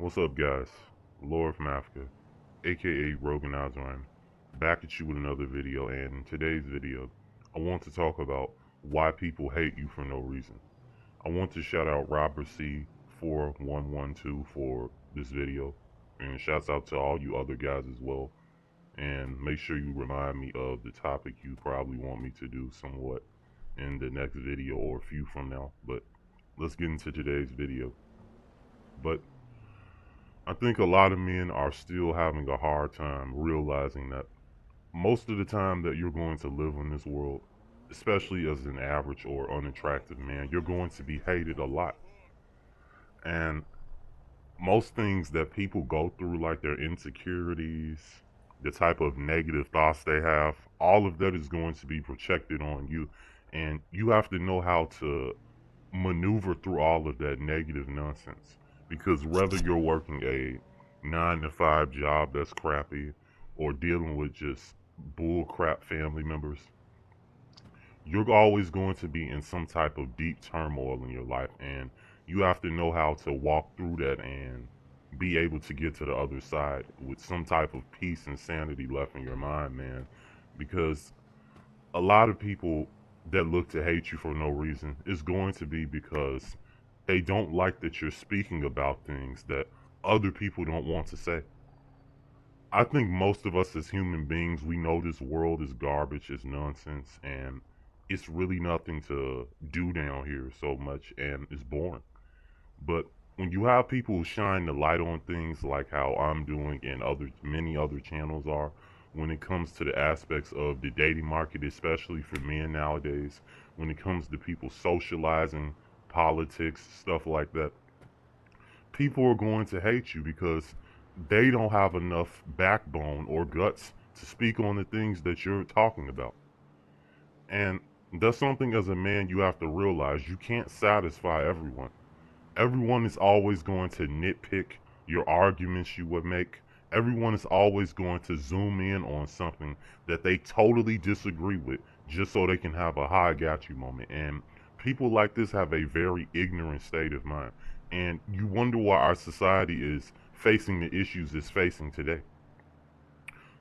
What's up, guys? Loreth Mavka, aka Roganizer, back at you with another video. And in today's video, I want to talk about why people hate you for no reason. I want to shout out Robert C4112 for this video, and shouts out to all you other guys as well. And make sure you remind me of the topic you probably want me to do somewhat in the next video or a few from now. But let's get into today's video. But I think a lot of men are still having a hard time realizing that most of the time that you're going to live in this world, especially as an average or unattractive man, you're going to be hated a lot. And most things that people go through, like their insecurities, the type of negative thoughts they have, all of that is going to be projected on you. And you have to know how to maneuver through all of that negative nonsense. Because whether you're working a 9 to 5 job that's crappy or dealing with just bull crap family members, you're always going to be in some type of deep turmoil in your life. And you have to know how to walk through that and be able to get to the other side with some type of peace and sanity left in your mind, man. Because a lot of people that look to hate you for no reason is going to be because they don't like that you're speaking about things that other people don't want to say. I think most of us as human beings, we know this world is garbage, it's nonsense, and it's really nothing to do down here so much, and it's boring. But when you have people who shine the light on things like how I'm doing and many other channels are, when it comes to the aspects of the dating market, especially for men nowadays, when it comes to people socializing, politics, stuff like that, people are going to hate you because they don't have enough backbone or guts to speak on the things that you're talking about. And that's something as a man you have to realize. You can't satisfy everyone. Everyone is always going to nitpick your arguments you would make. Everyone is always going to zoom in on something that they totally disagree with just so they can have a "I got you" moment. And people like this have a very ignorant state of mind. And you wonder why our society is facing the issues it's facing today.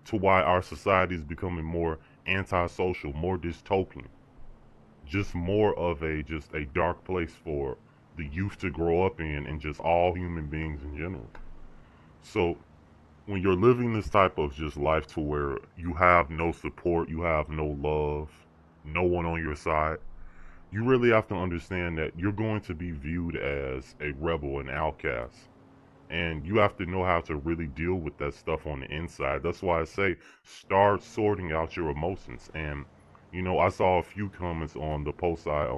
To why our society is becoming more antisocial, more dystopian, just more of a dark place for the youth to grow up in and just all human beings in general. So when you're living this type of just life to where you have no support, you have no love, no one on your side, you really have to understand that you're going to be viewed as a rebel, an outcast. And you have to know how to really deal with that stuff on the inside. That's why I say start sorting out your emotions. And I saw a few comments on the post I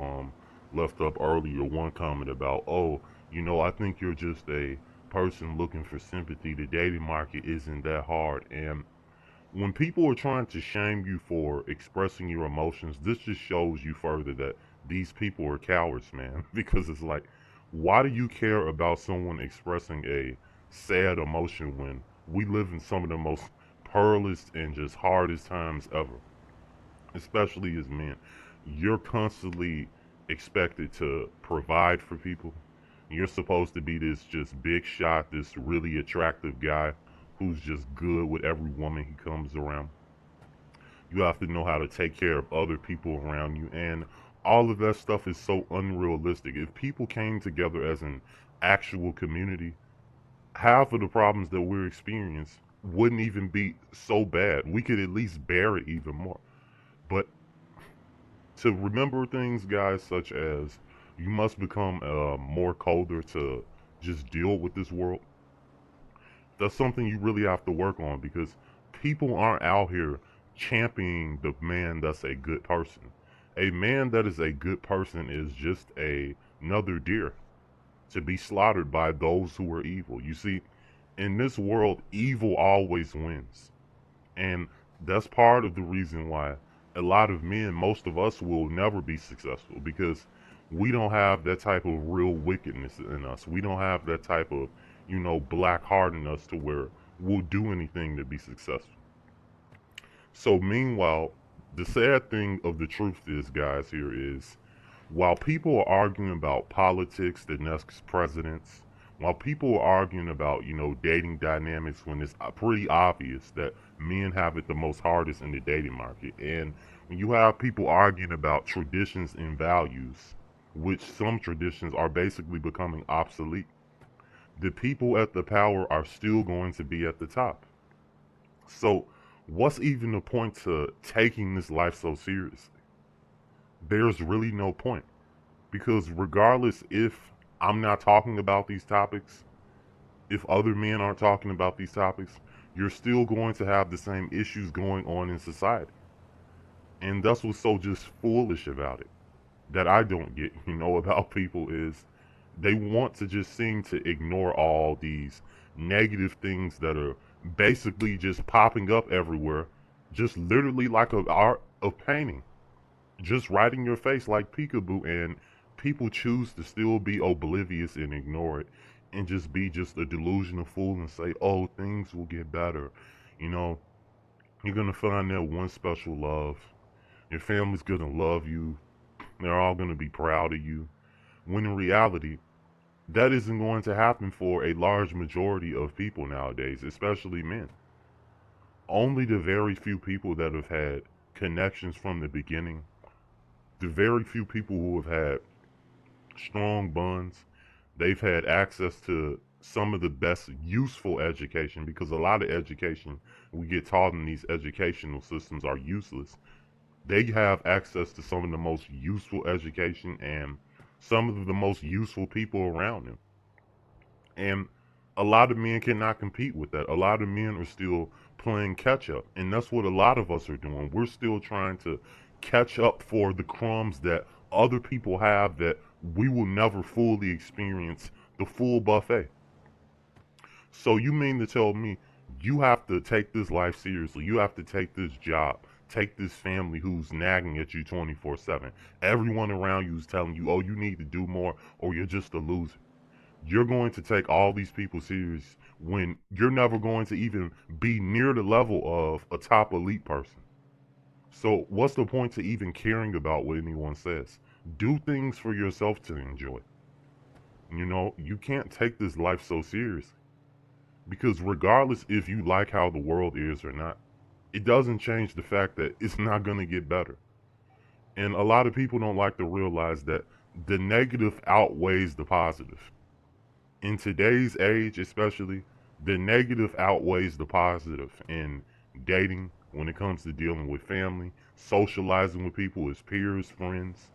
left up earlier. One comment about, oh, I think you're just a person looking for sympathy. The dating market isn't that hard. And when people are trying to shame you for expressing your emotions, this just shows you further that these people are cowards, man. Because it's like, why do you care about someone expressing a sad emotion when we live in some of the most perilous and just hardest times ever, especially as men? You're constantly expected to provide for people. You're supposed to be this just big shot, this really attractive guy who's just good with every woman he comes around. You have to know how to take care of other people around you, and all of that stuff is so unrealistic. If people came together as an actual community, half of the problems that we're experiencing wouldn't even be so bad. We could at least bear it even more. But to remember things, guys, such as you must become more colder to just deal with this world, that's something you really have to work on because people aren't out here championing the man that's a good person. A man that is a good person is just another deer to be slaughtered by those who are evil. You see, in this world, evil always wins. And that's part of the reason why a lot of men, most of us, will never be successful because we don't have that type of real wickedness in us. We don't have that type of, black heart in us to where we'll do anything to be successful. So, meanwhile, the sad thing of the truth is, guys, here is while people are arguing about politics, the next presidents, While people are arguing about, dating dynamics when it's pretty obvious that men have it the most hardest in the dating market. And when you have people arguing about traditions and values, which some traditions are basically becoming obsolete, the people at the power are still going to be at the top. So, what's even the point to taking this life so seriously? There's really no point. Because regardless if I'm not talking about these topics, if other men aren't talking about these topics, you're still going to have the same issues going on in society. And that's what's so just foolish about it, that I don't get, about people is they want to just seem to ignore all these negative things that are basically just popping up everywhere, just literally like an art of painting, just right in your face like peekaboo, and people choose to still be oblivious and ignore it and just be just a delusional fool and say, oh, things will get better. You know, you're gonna find that one special love. Your family's gonna love you. They're all gonna be proud of you. When in reality, that isn't going to happen for a large majority of people nowadays, especially men. Only the very few people that have had connections from the beginning, the very few people who have had strong bonds, they've had access to some of the best useful education, because a lot of education we get taught in these educational systems are useless. They have access to some of the most useful education and some of the most useful people around them. And a lot of men cannot compete with that. A lot of men are still playing catch up. And that's what a lot of us are doing. We're still trying to catch up for the crumbs that other people have, that we will never fully experience the full buffet. So you mean to tell me you have to take this life seriously? You have to take this job, take this family who's nagging at you 24/7. Everyone around you is telling you, oh, you need to do more or you're just a loser. You're going to take all these people serious when you're never going to even be near the level of a top elite person. So what's the point to even caring about what anyone says? Do things for yourself to enjoy. You can't take this life so seriously, because regardless if you like how the world is or not, it doesn't change the fact that it's not going to get better. And a lot of people don't like to realize that the negative outweighs the positive. In today's age, especially, the negative outweighs the positive in dating, when it comes to dealing with family, socializing with people as peers, friends.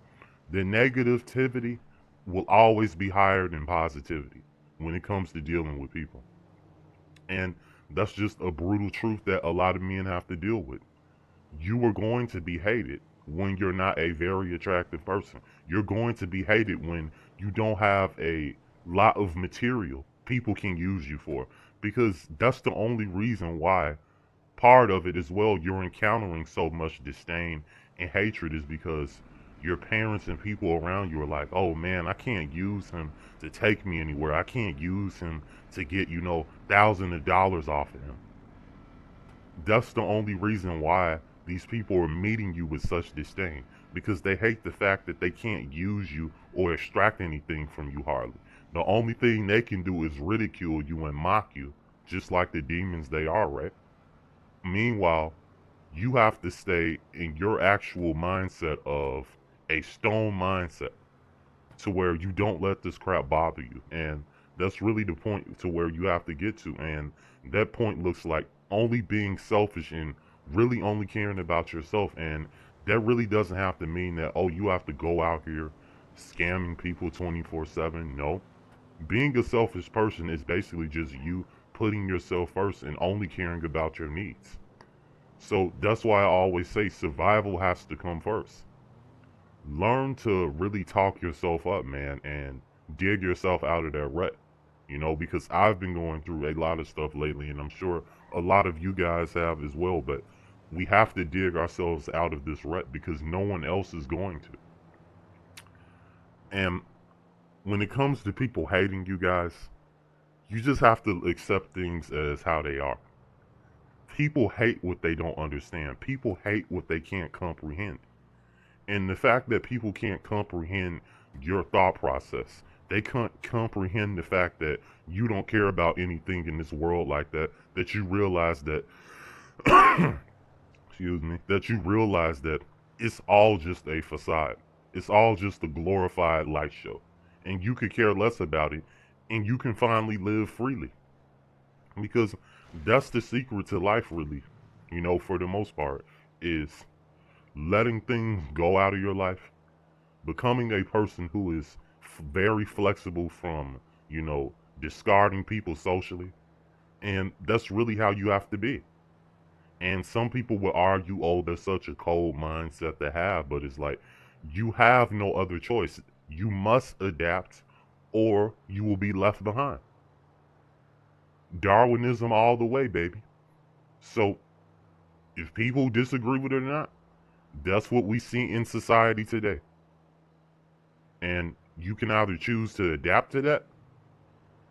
The negativity will always be higher than positivity when it comes to dealing with people. And that's just a brutal truth that a lot of men have to deal with. You are going to be hated when you're not a very attractive person. You're going to be hated when you don't have a lot of material people can use you for, because that's the only reason why, part of it as well, you're encountering so much disdain and hatred, is because your parents and people around you are like, oh man, I can't use him to take me anywhere. I can't use him to get, thousands of dollars off of him. That's the only reason why these people are meeting you with such disdain, because they hate the fact that they can't use you or extract anything from you hardly. The only thing they can do is ridicule you and mock you, just like the demons they are, right? Meanwhile, you have to stay in your actual mindset of a stone mindset, to where you don't let this crap bother you. And that's really the point to where you have to get to. And that point looks like only being selfish and really only caring about yourself. And that really doesn't have to mean that, oh, you have to go out here scamming people 24/7. No. Being a selfish person is basically just you putting yourself first and only caring about your needs. So that's why I always say survival has to come first. Learn to really talk yourself up, man, and dig yourself out of that rut. Because I've been going through a lot of stuff lately, and I'm sure a lot of you guys have as well, but we have to dig ourselves out of this rut because no one else is going to. And when it comes to people hating you guys, you just have to accept things as how they are. People hate what they don't understand. People hate what they can't comprehend. And the fact that people can't comprehend your thought process, They can't comprehend the fact that you don't care about anything in this world like that, that you realize that, excuse me, that you realize that it's all just a facade. It's all just a glorified light show. And you could care less about it, and you can finally live freely. Because that's the secret to life, really, for the most part, is letting things go out of your life, becoming a person who is very flexible from, discarding people socially. And that's really how you have to be. And some people will argue, oh, that's such a cold mindset to have, but it's like, you have no other choice. You must adapt or you will be left behind. Darwinism all the way, baby. So if people disagree with it or not, that's what we see in society today. And you can either choose to adapt to that,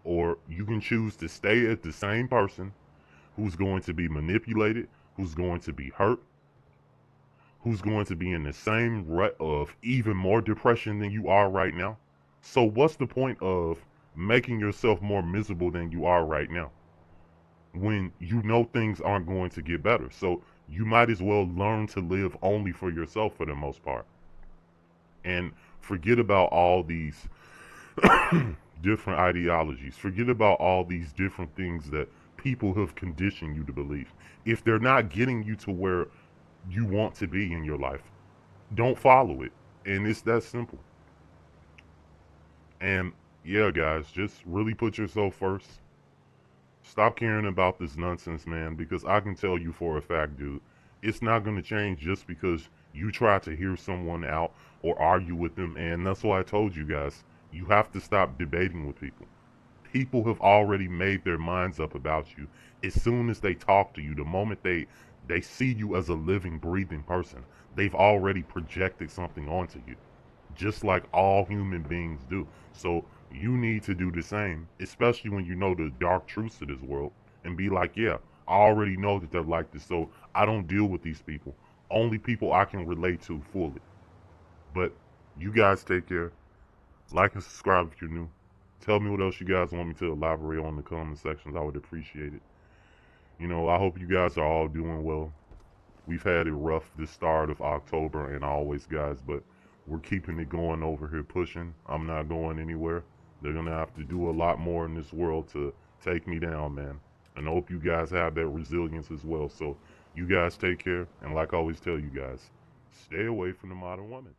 or you can choose to stay as the same person who's going to be manipulated, who's going to be hurt, who's going to be in the same rut of even more depression than you are right now. So what's the point of making yourself more miserable than you are right now when you know things aren't going to get better? So you might as well learn to live only for yourself for the most part, and forget about all these different ideologies. Forget about all these different things that people have conditioned you to believe. If they're not getting you to where you want to be in your life, don't follow it. And it's that simple. And yeah, guys, just really put yourself first. Stop caring about this nonsense, man, because I can tell you for a fact, dude, it's not going to change just because you try to hear someone out or argue with them. And that's why I told you guys, you have to stop debating with people. People have already made their minds up about you. As soon as they talk to you, the moment they see you as a living, breathing person, they've already projected something onto you, just like all human beings do. So you need to do the same, especially when you know the dark truths of this world, and be like, yeah, I already know that they're like this, so I don't deal with these people. Only people I can relate to fully. But you guys take care. Like and subscribe if you're new. Tell me what else you guys want me to elaborate on in the comment sections. I would appreciate it. I hope you guys are all doing well. We've had it rough this start of October and always, guys, but we're keeping it going over here, pushing. I'm not going anywhere. They're going to have to do a lot more in this world to take me down, man. And I hope you guys have that resilience as well. So you guys take care. And like I always tell you guys, stay away from the modern woman.